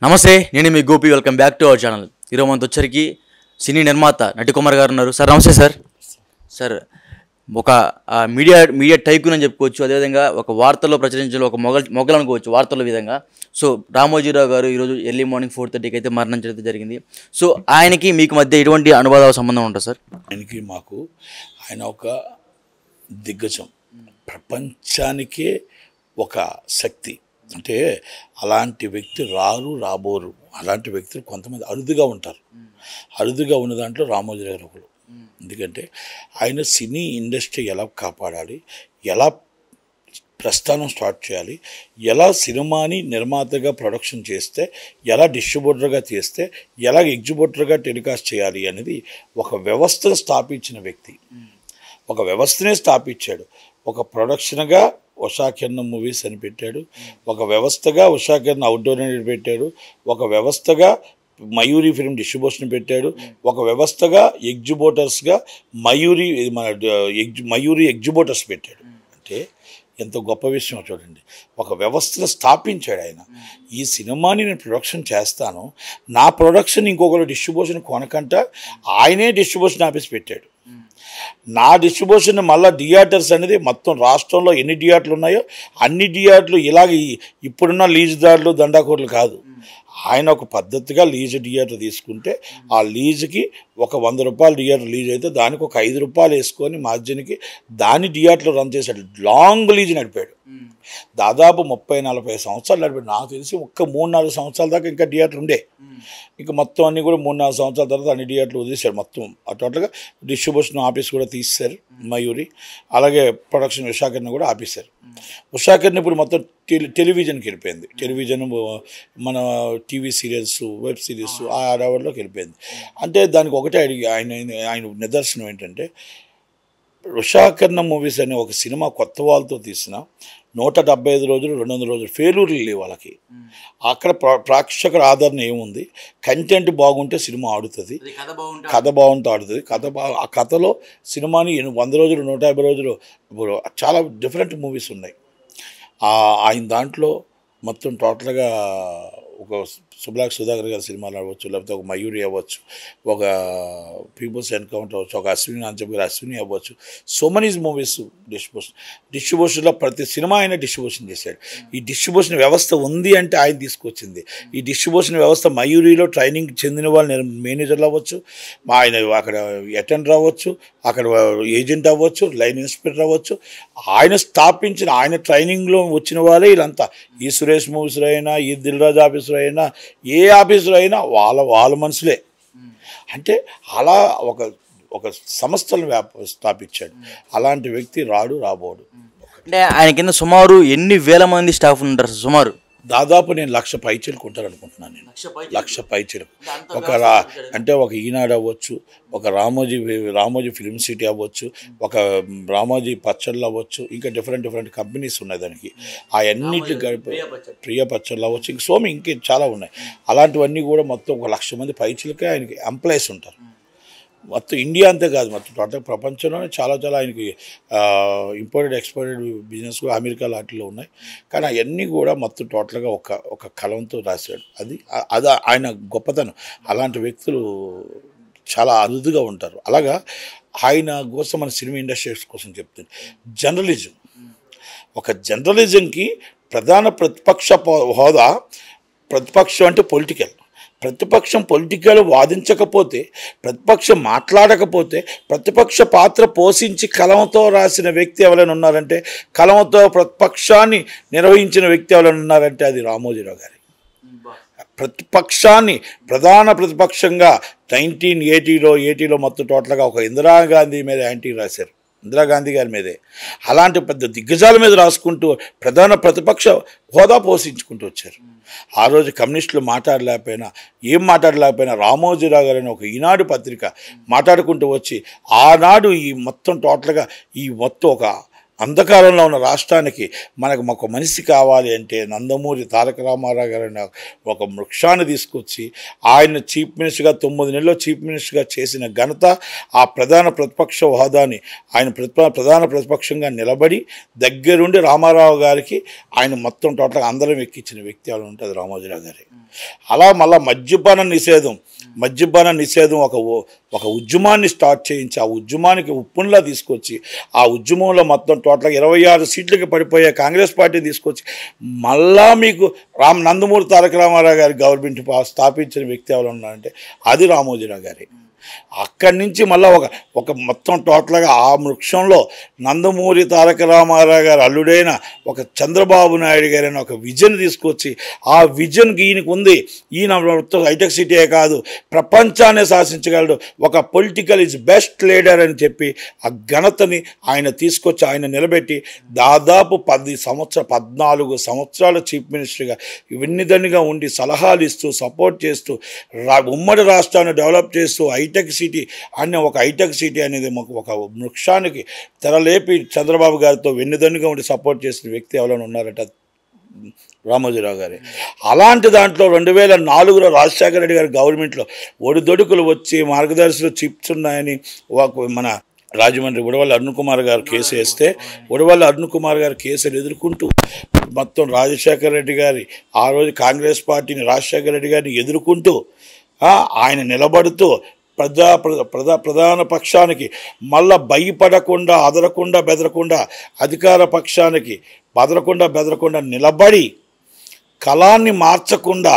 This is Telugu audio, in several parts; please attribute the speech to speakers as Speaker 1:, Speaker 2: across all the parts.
Speaker 1: నమస్తే, నేను మీ Gopi. Welcome back to our channel. ఈరోజు మనతో వచ్చరికి సినీ నిర్మాత నటికుమార్ గారు ఉన్నారు. సార్ నమస్తే సార్. సార్ ఒక మీడియా టైకూన్ అని చెప్పుకోవచ్చు. అదేవిధంగా ఒక వార్తల్లో ప్రచురించే ఒక మొగలు అనుకోవచ్చు వార్తల విధంగా. సో రామోజీరావు గారు ఈరోజు ఎర్లీ మార్నింగ్ 4:30కి అయితే మరణించడం జరిగింది. సో ఆయనకి మీకు మధ్య ఎటువంటి అనుబంధ సంబంధం ఉంటుంది సార్?
Speaker 2: ఆయనకి మాకు ఆయన ఒక దిగ్గజం, ప్రపంచానికే ఒక శక్తి. అంటే అలాంటి వ్యక్తి రాబోరు. అలాంటి వ్యక్తులు కొంతమంది అరుదుగా ఉంటారు. అరుదుగా ఉన్న దాంట్లో రామోజీరావు గారు ఒకరు. ఎందుకంటే ఆయన సినీ ఇండస్ట్రీ ఎలా కాపాడాలి, ఎలా ప్రస్థానం స్టార్ట్ చేయాలి, ఎలా సినిమాని నిర్మాతగా ప్రొడక్షన్ చేస్తే, ఎలా డిస్ట్రిబ్యూటర్గా చేస్తే, ఎలా ఎగ్జిబ్యూటర్గా టెలికాస్ట్ చేయాలి అనేది ఒక వ్యవస్థను స్థాపించిన వ్యక్తి. ఒక వ్యవస్థనే స్థాపించాడు. ఒక ప్రొడక్షన్గా ఉషాకిరణ్ మూవీస్ అని పెట్టాడు, ఒక వ్యవస్థగా ఉషాకిరణ్ అవుట్డోర్ అని పెట్టాడు, ఒక వ్యవస్థగా మయూరి ఫిల్మ్ డిస్ట్రిబ్యూషన్ పెట్టాడు, ఒక వ్యవస్థగా ఎగ్జిబ్యూటర్స్గా మయూరి ఎగ్జిబ్యూటర్స్ పెట్టాడు. అంటే ఎంత గొప్ప విషయం చూడండి. ఒక వ్యవస్థను స్థాపించాడు ఆయన. ఈ సినిమాని నేను ప్రొడక్షన్ చేస్తాను, నా ప్రొడక్షన్ ఇంకొకరు డిస్ట్రిబ్యూషన్ కొనకంట ఆయనే డిస్ట్రిబ్యూషన్ ఆఫీస్ పెట్టాడు. నా డిస్ట్రిబ్యూషన్ మళ్ళీ థియేటర్స్ అనేది మొత్తం రాష్ట్రంలో ఎన్ని థియేటర్లు ఉన్నాయో అన్ని థియేటర్లు ఇలాగ ఇప్పుడున్న లీజుదారులు దండాకోర్లు కాదు. ఆయన ఒక పద్ధతిగా లీజు థియేటర్ తీసుకుంటే ఆ లీజుకి ఒక 100 రూపాయలు థియేటర్ లీజ్ అయితే దానికి ఒక 5 రూపాయలు వేసుకొని మార్జిన్కి దాన్ని థియేటర్లో రన్ చేశాడు. లాంగ్ లీజ్ నడిపాడు. దాదాపు 30-40 సంవత్సరాలు నడిపాడు. నాకు తెలిసి ఒక్క 3-4 సంవత్సరాల దాకా ఇంకా థియేటర్ ఉండే. ఇంకా మొత్తం అన్నీ కూడా 3-4 సంవత్సరాల తర్వాత అన్ని థియేటర్లు వదిలేశాడు. మొత్తం టోటల్గా డిస్ట్రిబ్యూషన్ ఆఫీస్ కూడా తీసేశారు మయూరి. అలాగే ప్రొడక్షన్ ఉషాకిరణ్ కూడా ఆపేశారు. ఉషాకిరణ్ ఇప్పుడు మొత్తం టెలివిజన్కి వెళ్ళిపోయింది. టెలివిజన్ మన టీవీ సీరియల్స్, వెబ్ సిరీస్ ఆ ఆడవాళ్ళలోకి వెళ్ళిపోయింది. అంటే దానికి ఒకటే అడిగి ఆయన నిదర్శనం ఏంటంటే, ఉషాకిరణ్ మూవీస్ అనే ఒక సినిమా కొత్త వాళ్ళతో తీసిన 175 రోజులు 200 రోజులు ఫెయిల్యూర్లు లేవు వాళ్ళకి. అక్కడ ప్రేక్షకుల ఆదరణ ఏముంది, కంటెంట్ బాగుంటే సినిమా ఆడుతుంది, కథ బాగుంటే ఆడుతుంది. ఆ కథలో సినిమాని 100 రోజులు 150 రోజులు చాలా డిఫరెంట్ మూవీస్ ఉన్నాయి. ఆయన దాంట్లో మొత్తం టోటల్గా ఒక సుబ్లాక్ సుధాకర్ గారి సినిమాలు అవ్వచ్చు, లేకపోతే ఒక మయూరి అవ్వచ్చు, ఒక పీపుల్స్ ఎన్కౌంటర్ అవ్వచ్చు, ఒక అశ్విని అంచం గారు అశ్విని అవ్వచ్చు. సో మెనీ మూవీస్ డిస్ట్రిబ్యూషన్లో ప్రతి సినిమా ఆయన డిస్ట్రిబ్యూషన్ చేశాడు. ఈ డిస్ట్రిబ్యూషన్ వ్యవస్థ ఉంది అంటే ఆయన తీసుకొచ్చింది. ఈ డిస్ట్రిబ్యూషన్ వ్యవస్థ మయూరిలో ట్రైనింగ్ చెందిన వాళ్ళు మేనేజర్లు అవ్వచ్చు, ఆయన అక్కడ అటెండర్ అవ్వచ్చు, అక్కడ ఏజెంట్ అవ్వచ్చు, లైన్ ఇన్స్పెక్టర్ అవ్వచ్చు. ఆయన స్థాపించిన ఆయన ట్రైనింగ్లో వచ్చిన వాళ్ళే వీళ్ళంతా. ఈ సురేష్ మూవీస్లో అయినా, ఈ దిల్ రాజు ఆఫీసులో అయినా, ఏ ఆఫీసులో అయినా వాళ్ళ మనుషులే. అంటే అలా ఒక సంస్థను స్థాపించాడు. అలాంటి వ్యక్తి రాబోడు.
Speaker 1: అంటే ఆయన కింద సుమారు ఎన్ని వేల మంది స్టాఫ్ ఉంటారు? సుమారు
Speaker 2: దాదాపు నేను 1,00,000 పైచీలకు ఉంటారనుకుంటున్నాను. నేను 1,00,000 పైచీలకు. అంటే ఒక ఈనాడు అవ్వచ్చు, ఒక రామోజీ ఫిల్మ్ సిటీ అవ్వచ్చు, ఒక రామోజీ పచ్చళ్ళు అవ్వచ్చు, ఇంకా డిఫరెంట్ కంపెనీస్ ఉన్నాయి దానికి. అవన్నిటి ప్రియ పచ్చళ్ళు అవ్వచ్చు, ఇంకే చాలా ఉన్నాయి. అలాంటివన్నీ కూడా మొత్తం 1,00,000 మంది పైచీలకే ఆయనకి ఎంప్లాయీస్ ఉంటారు. మొత్తం ఇండియా అంతే కాదు, మొత్తం టోటల్ ప్రపంచంలోనే చాలా ఆయనకి ఇంపోర్టెడ్ ఎక్స్పోర్టెడ్ బిజినెస్ కూడా అమెరికా లాంటిలో ఉన్నాయి. కానీ అవన్నీ కూడా మొత్తం టోటల్గా ఒక కలంతో రాశాడు. అది ఆయన గొప్పతనం. అలాంటి వ్యక్తులు చాలా అరుదుగా ఉంటారు. అలాగా ఆయన కోసం మన సినిమా ఇండస్ట్రీస్ కోసం చెప్తుంది. జర్నలిజం, ఒక జర్నలిజంకి ప్రధాన ప్రతిపక్ష హోదా. ప్రతిపక్షం అంటే ప్రతిపక్షం పొలిటికల్ వాదించకపోతే, ప్రతిపక్షం మాట్లాడకపోతే, ప్రతిపక్ష పాత్ర పోషించి కలంతో రాసిన వ్యక్తి ఎవరైనా ఉన్నారంటే, కలంతో ప్రతిపక్షాన్ని నిర్వహించిన వ్యక్తి ఎవరైనా ఉన్నారంటే అది రామోజీరావు గారి. ప్రతిపక్షాన్ని ప్రధాన ప్రతిపక్షంగా 1980లో మొత్తం టోటల్గా ఒక ఇందిరాగాంధీ మీద యాంటీ రాశారు, ఇందిరాగాంధీ గారి మీదే. అలాంటి పెద్ద దిగ్గజాల మీద రాసుకుంటూ ప్రధాన ప్రతిపక్ష హోదా పోషించుకుంటూ వచ్చారు. ఆ రోజు కమ్యూనిస్టులు మాట్లాడలేకపోయినా రామోజీరావు గారు అనే ఒక ఈనాడు పత్రిక మాట్లాడుకుంటూ వచ్చి ఆనాడు ఈ మొత్తం టోటల్గా ఈ మొత్తం ఒక అంధకారంలో ఉన్న రాష్ట్రానికి మనకు ఒక మనిషి కావాలి అంటే నందమూరి తారక రామారావు గారిని ఒక వృక్షాన్ని తీసుకొచ్చి ఆయన చీఫ్ మినిస్టర్గా 9 నెలల్లో చీఫ్ మినిస్టర్గా చేసిన ఘనత, ఆ ప్రధాన ప్రతిపక్ష హోదాని ఆయన ప్రధాన ప్రతిపక్షంగా నిలబడి దగ్గరుండి రామారావు గారికి ఆయన మొత్తం టోటల్గా అందరం ఎక్కించిన వ్యక్తి అలా ఉంటుంది రామోజీరావు గారి. అలా మళ్ళీ మద్యపాన నిషేధం ఒక ఉద్యమాన్ని స్టార్ట్ చేయించి ఆ ఉద్యమానికి ఉప్పున్లా తీసుకొచ్చి ఆ ఉద్యమంలో మొత్తం టోటల్గా 26 సీట్లకి పడిపోయే కాంగ్రెస్ పార్టీ తీసుకొచ్చి మళ్ళా మీకు నందమూరి తారక రామారావు గారి గవర్నమెంట్ స్థాపించిన వ్యక్తి ఎవరు ఉన్నారంటే అది రామోజీరావు గారి. అక్కడి నుంచి మళ్ళీ ఒక మొత్తం టోటల్గా ఆ వృక్షంలో నందమూరి తారక రామారావు గారు అల్లుడైన ఒక చంద్రబాబు నాయుడు గారైన ఒక విజన్ తీసుకొచ్చి ఆ విజన్కి ఈయనకు ఉంది. ఈయన మొత్తం హైటెక్ సిటీయే కాదు ప్రపంచాన్ని శాసించగలడు, ఒక పొలిటికల్ ఈజ్ బెస్ట్ లీడర్ అని చెప్పి ఆ ఘనతని ఆయన తీసుకొచ్చి ఆయన నిలబెట్టి దాదాపు 14 సంవత్సరాల చీఫ్ మినిస్టర్గా విన్నిదన్నిగా ఉండి సలహాలు ఇస్తూ సపోర్ట్ చేస్తూ ఉమ్మడి రాష్ట్రాన్ని డెవలప్ చేస్తూ హైటెక్ సిటీ అనేది ఒక వృక్షానికి తెరలేపి చంద్రబాబు గారితో వెన్నుదన్నుగా ఉండి సపోర్ట్ చేసిన వ్యక్తి ఎవరైనా ఉన్నారట రామోజీరావు గారి. అలాంటి దాంట్లో 2004లో రాజశేఖర రెడ్డి గారి గవర్నమెంట్లో ఒడిదొడుకులు వచ్చి మార్గదర్శులు చిప్స్ ఉన్నాయని మన రాజమండ్రి ఉడవల్లి అరుణ్ కుమార్ గారు కేసు వేస్తే ఉడవల్లి అరుణ్ కుమార్ గారు కేసులు ఎదుర్కొంటూ మొత్తం రాజశేఖర రెడ్డి గారి ఆ రోజు కాంగ్రెస్ పార్టీని రాజశేఖర రెడ్డి గారిని ఎదుర్కొంటూ ఆయన నిలబడుతూ ప్రధాన పక్షానికి మళ్ళా భయపడకుండా అదరకుండా బెదరకుండా అధికార పక్షానికి బెదరకుండా నిలబడి కళాన్ని మార్చకుండా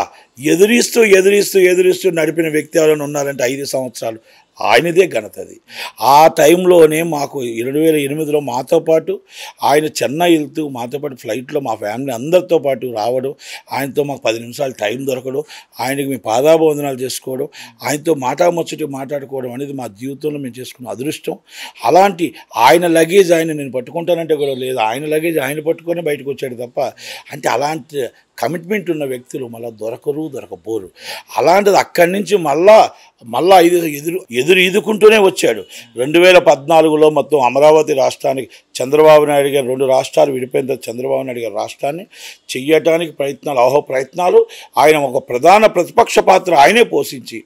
Speaker 2: ఎదురిస్తూ నడిపిన వ్యక్తి ఎవరైనా ఉన్నారంటే 5 సంవత్సరాలు ఆయనదే ఘనత అది. ఆ టైంలోనే మాకు 2008లో మాతో పాటు ఆయన చెన్నై వెళ్తూ మాతో పాటు ఫ్లైట్లో మా ఫ్యామిలీ అందరితో పాటు రావడం, ఆయనతో మాకు 10 నిమిషాలు టైం దొరకడం, ఆయనకి మేము పాదాభివందనాలు చేసుకోవడం, ఆయనతో మాట్లాడుకోవడం అనేది మా జీవితంలో మేము చేసుకున్న అదృష్టం. అలాంటి ఆయన లగేజ్ నేను పట్టుకుంటానంటే కూడా లేదు, ఆయన లగేజ్ ఆయన పట్టుకొని బయటకు వచ్చాడు తప్ప అంటే అలాంటి కమిట్మెంట్ ఉన్న వ్యక్తులు మళ్ళీ దొరకపోరు. అలాంటిది అక్కడి నుంచి మళ్ళా ఎదుర్కొంటూనే వచ్చాడు. 2014లో మొత్తం అమరావతి రాష్ట్రానికి చంద్రబాబు నాయుడు గారు 2 రాష్ట్రాలు విడిపోయిన తర్వాత చంద్రబాబు నాయుడు గారు రాష్ట్రాన్ని చెయ్యటానికి ప్రయత్నాలు ఆయన ఒక ప్రధాన ప్రతిపక్ష పాత్ర ఆయనే పోషించి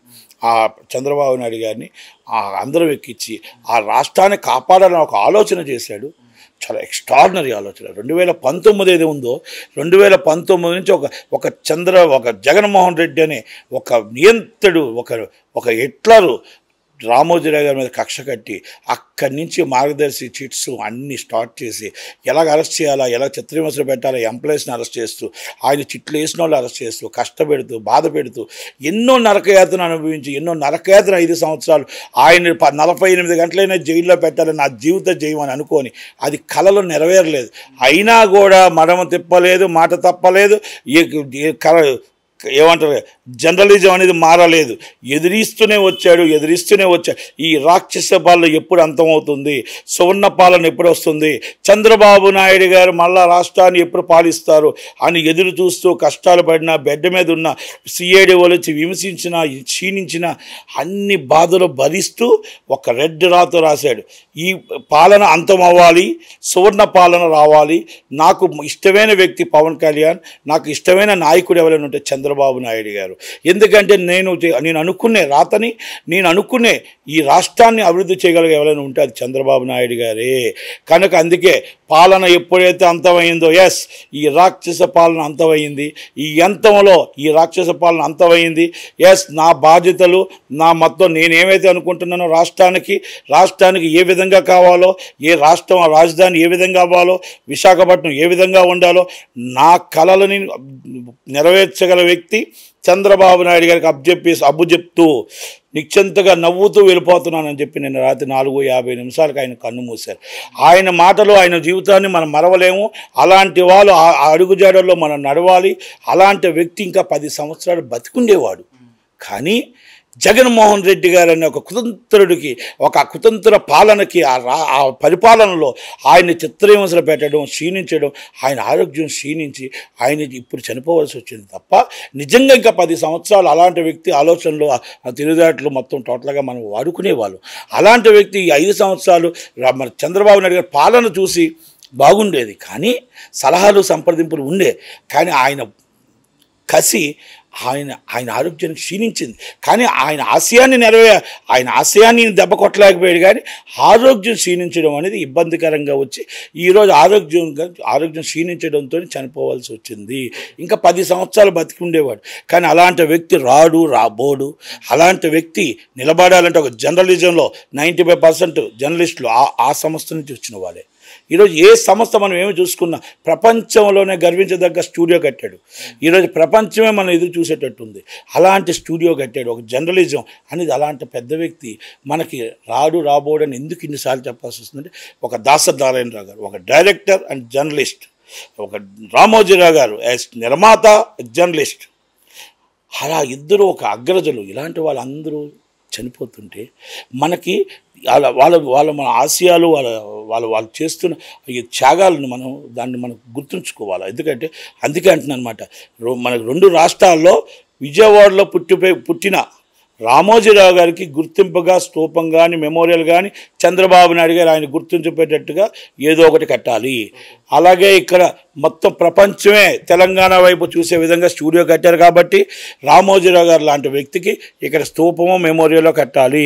Speaker 2: ఆ చంద్రబాబు నాయుడు గారిని అందరం ఎక్కించి ఆ రాష్ట్రాన్ని కాపాడాలని ఒక ఆలోచన చేశాడు. చాలా ఎక్స్ట్రాడినరీ ఆలోచన. 2019 ఏది ఉందో 2019 నుంచి ఒక జగన్మోహన్ రెడ్డి అనే ఒక నియంత్రుడు ఒక హిట్లరు రామోజీరావు గారి మీద కక్ష కట్టి అక్కడి నుంచి మార్గదర్శి చిట్స్ అన్నీ స్టార్ట్ చేసి ఎలాగ అరెస్ట్ చేయాలా, ఎలా చిత్రహింసలు పెట్టాలా, ఎంప్లాయీస్ని అరెస్ట్ చేస్తూ ఆయన చిట్లు వేసిన వాళ్ళు అరెస్ట్ చేస్తూ కష్టపెడుతూ బాధ పెడుతూ ఎన్నో నరకయాతన అనుభవించి 5 సంవత్సరాలు ఆయన 48 గంటలైనా జైల్లో పెట్టాలని నా జీవిత జయం అని అనుకొని అది కలలో నెరవేరలేదు. అయినా కూడా మడమ తిప్పలేదు, మాట తప్పలేదు, ఏమంటారు జర్నలిజం అనేది మారలేదు. ఎదిరిస్తూనే వచ్చాడు. ఈ రాక్షస పాలన ఎప్పుడు అంతమవుతుంది, సువర్ణ పాలన ఎప్పుడు వస్తుంది, చంద్రబాబు నాయుడు గారు మళ్ళా రాష్ట్రాన్ని ఎప్పుడు పాలిస్తారు అని ఎదురు చూస్తూ కష్టాలు పడిన బెడ్ మీద ఉన్న సిఐడి వాళ్ళు వచ్చి విమర్శించిన క్షీణించిన అన్ని బాధలు భరిస్తూ ఒక రెడ్ రాతో రాశాడు, ఈ పాలన అంతం అవ్వాలి, సువర్ణ పాలన రావాలి, నాకు ఇష్టమైన వ్యక్తి పవన్ కళ్యాణ్, నాకు ఇష్టమైన నాయకుడు ఎవరైనా ఉంటే చంద్రబాబు నాయుడు గారు. ఎందుకంటే నేను అనుకునే ఈ రాష్ట్రాన్ని అభివృద్ధి చేయగలిగే ఎవరైనా ఉంటే అది చంద్రబాబు నాయుడు గారే. కనుక అందుకే పాలన ఎప్పుడైతే అంతమైందో ఈ రాక్షస పాలన అంతమైంది, ఈ అంతంలో ఈ రాక్షస పాలన అంతమైంది. నా బాధ్యతలు నా మొత్తం నేనేమైతే అనుకుంటున్నానో రాష్ట్రానికి ఏ విధంగా కావాలో, రాజధాని ఏ విధంగా అవ్వాలో, విశాఖపట్నం ఏ విధంగా ఉండాలో నా కలలని నెరవేర్చగల వ్యక్తి చంద్రబాబు నాయుడు గారికి అబ్బుచెప్తూ నిశ్చింతగా నవ్వుతూ వెళ్ళిపోతున్నానని చెప్పి నిన్న రాత్రి 4:50 ఆయన కన్ను మూశారు. ఆయన మాటలు ఆయన జీవితాన్ని మనం మరవలేము. అలాంటి వాళ్ళు ఆ అడుగుజాడల్లో మనం నడవాలి. అలాంటి వ్యక్తి ఇంకా 10 సంవత్సరాలు బతికుండేవాడు. కానీ జగన్మోహన్ రెడ్డి గారు అనే ఒక కుతంత్రుడికి, ఒక కుతంత్ర పాలనకి, ఆ పరిపాలనలో ఆయన చిత్రహింసలు పెట్టడం, క్షీణించడం, ఆయన ఆరోగ్యం క్షీణించి ఆయన ఇప్పుడు చనిపోవలసి వచ్చింది తప్ప నిజంగా ఇంకా 10 సంవత్సరాలు అలాంటి వ్యక్తి ఆలోచనలు తిరుగుదాట్లు మొత్తం టోటల్గా మనం వాడుకునేవాళ్ళు. అలాంటి వ్యక్తి ఈ 5 సంవత్సరాలు మన చంద్రబాబు నాయుడు గారి పాలన చూసి బాగుండేది. కానీ సలహాలు సంప్రదింపులు ఉండే. కానీ ఆయన కసి ఆయన ఆరోగ్యానికి క్షీణించింది. కానీ ఆయన ఆశయాన్ని దెబ్బ కొట్టలేకపోయాడు. కానీ ఆరోగ్యం క్షీణించడం అనేది ఇబ్బందికరంగా వచ్చి ఈరోజు ఆరోగ్యం క్షీణించడంతో చనిపోవాల్సి వచ్చింది. ఇంకా 10 సంవత్సరాలు బతికి ఉండేవాడు. కానీ అలాంటి వ్యక్తి రాబోడు. అలాంటి వ్యక్తి నిలబడాలంటే ఒక జర్నలిజంలో 95% జర్నలిస్టులు ఆ సంస్థ నుంచి వచ్చిన వాళ్ళే. ఈరోజు ఏ సంస్థ మనం ఏమి చూసుకున్నా ప్రపంచంలోనే గర్వించదగ్గ స్టూడియో కట్టాడు. ఈరోజు ప్రపంచమే మనం ఎదురు చూసేటట్టుంది. అలాంటి స్టూడియో కట్టాడు. ఒక జర్నలిజం అనేది అలాంటి పెద్ద వ్యక్తి మనకి రాబోడని ఎందుకు ఇన్నిసార్లు చెప్పాల్సి వస్తుందంటే, ఒక దాసరి నారాయణరావు గారు ఒక డైరెక్టర్ అండ్ జర్నలిస్ట్, ఒక రామోజీరావు గారు యాజ్ నిర్మాత జర్నలిస్ట్, అలా ఇద్దరు ఒక అగ్రజులు. ఇలాంటి వాళ్ళందరూ చనిపోతుంటే మనకి వాళ్ళ మన ఆశయాలు వాళ్ళు చేస్తున్న ఈ త్యాగాలను మనం గుర్తుంచుకోవాలి. అందుకే అంటున్నాను అనమాట. మనకు 2 రాష్ట్రాల్లో విజయవాడలో పుట్టిన రామోజీరావు గారికి గుర్తింపుగా స్తూపం కానీ మెమోరియల్ కానీ చంద్రబాబు నాయుడు గారు ఆయన గుర్తించిపోయేటట్టుగా ఏదో ఒకటి కట్టాలి. అలాగే ఇక్కడ మొత్తం ప్రపంచమే తెలంగాణ వైపు చూసే విధంగా స్టూడియో కట్టారు కాబట్టి రామోజీరావు గారు లాంటి వ్యక్తికి ఇక్కడ స్తూపము మెమోరియల్లో కట్టాలి.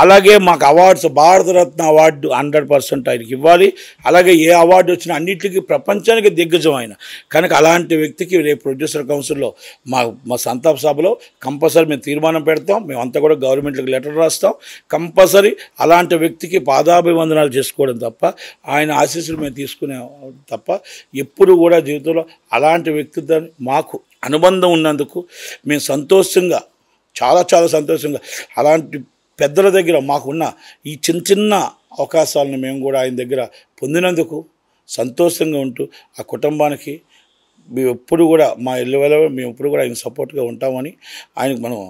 Speaker 2: అలాగే మాకు అవార్డ్స్, భారతరత్న అవార్డు 100% ఆయనకి ఇవ్వాలి. అలాగే ఏ అవార్డు వచ్చినా అన్నింటికి ప్రపంచానికి దిగ్గజం ఆయన. కనుక అలాంటి వ్యక్తికి రేపు ప్రొడ్యూసర్ కౌన్సిల్లో మా సంతాప సభలో కంపల్సరీ మేము తీర్మానం పెడతాం. మేమంతా కూడా గవర్నమెంట్కి లెటర్ రాస్తాం. కంపల్సరీ అలాంటి వ్యక్తికి పాదాభివందనాలు చేసుకోవడం తప్ప, ఆయన ఆశీస్సులు మేము తీసుకునే తప్ప ఎప్పుడు కూడా జీవితంలో అలాంటి వ్యక్తితో మాకు అనుబంధం ఉన్నందుకు మేము సంతోషంగా, చాలా చాలా సంతోషంగా, అలాంటి పెద్దల దగ్గర మాకున్న ఈ చిన్న అవకాశాలను మేము కూడా ఆయన దగ్గర పొందినందుకు సంతోషంగా ఉంటూ ఆ కుటుంబానికి మేము ఎప్పుడు కూడా మా మేము ఎప్పుడు కూడా ఆయన సపోర్ట్గా ఉంటామని ఆయనకు మనం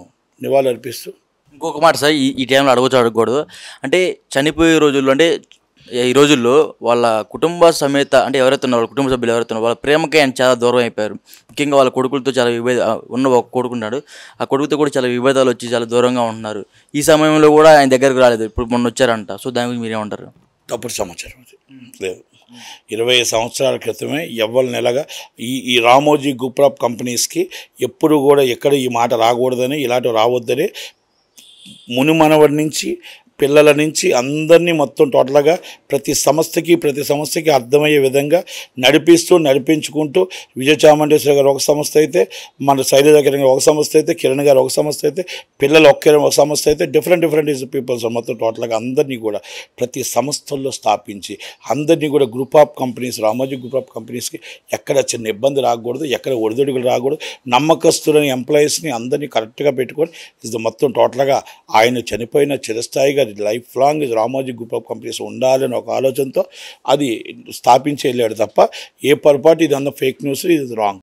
Speaker 2: నివాళులు అర్పిస్తూ.
Speaker 1: ఇంకొక మాట సార్, ఈ టైంలో అడగకూడదు. అంటే చనిపోయే రోజుల్లో, అంటే ఈ రోజుల్లో వాళ్ళ కుటుంబ సమేత, అంటే ఎవరైతే ఉన్నారో వాళ్ళ కుటుంబ సభ్యులు ఎవరైతే ఉన్నారో వాళ్ళ ప్రేమకి ఆయన చాలా దూరం అయిపోయారు. ముఖ్యంగా వాళ్ళ కొడుకులతో చాలా ఉన్న ఒక కొడుకున్నాడు, ఆ కొడుకుతో కూడా చాలా విభేదాలు వచ్చి చాలా దూరంగా ఉంటున్నారు. ఈ సమయంలో కూడా ఆయన దగ్గరకు రాలేదు. ఇప్పుడు మొన్న వచ్చారంట. సో దాని గురించి మీరేమంటారు?
Speaker 2: తప్పుడు సమాచారం అది లేదు. 20 సంవత్సరాల క్రితమే ఎవ్వరు నెలగా ఈ రామోజీ గ్రూప్ ఆఫ్ కంపెనీస్కి ఎప్పుడు కూడా ఎక్కడ ఈ మాట రాకూడదని, ఇలాంటివి రావద్దని మునిమనవడి నుంచి పిల్లల నుంచి అందరినీ మొత్తం టోటల్గా ప్రతి సంస్థకి అర్థమయ్యే విధంగా నడిపించుకుంటూ విజయ చాముండేశ్వరి గారు ఒక సంస్థ అయితే, మన శైలజ కిరణ్ గారు ఒక సంస్థ అయితే, కిరణ్ గారు ఒక సంస్థ అయితే, పిల్లలు ఒక సంస్థ అయితే, డిఫరెంట్ పీపుల్స్ మొత్తం టోటల్గా అందరినీ కూడా ప్రతి సంస్థల్లో స్థాపించి అందరినీ కూడా group of companies, Ramoji group of కంపెనీస్కి ఎక్కడ చిన్న ఇబ్బంది రాకూడదు, ఎక్కడ ఒడిదొడుగులు రాకూడదు, నమ్మకస్తులని ఎంప్లాయీస్ని అందరినీ కరెక్ట్గా పెట్టుకొని ఇది మొత్తం టోటల్గా ఆయన చనిపోయిన చిరస్థాయిగా life long Ramoji group of companies ఉండాలని ఒక ఆలోచనతో అది స్థాపించి వెళ్ళాడు తప్ప ఏ పొరపాటు ఇది ఫేక్ న్యూస్, ఇది రాంగ్.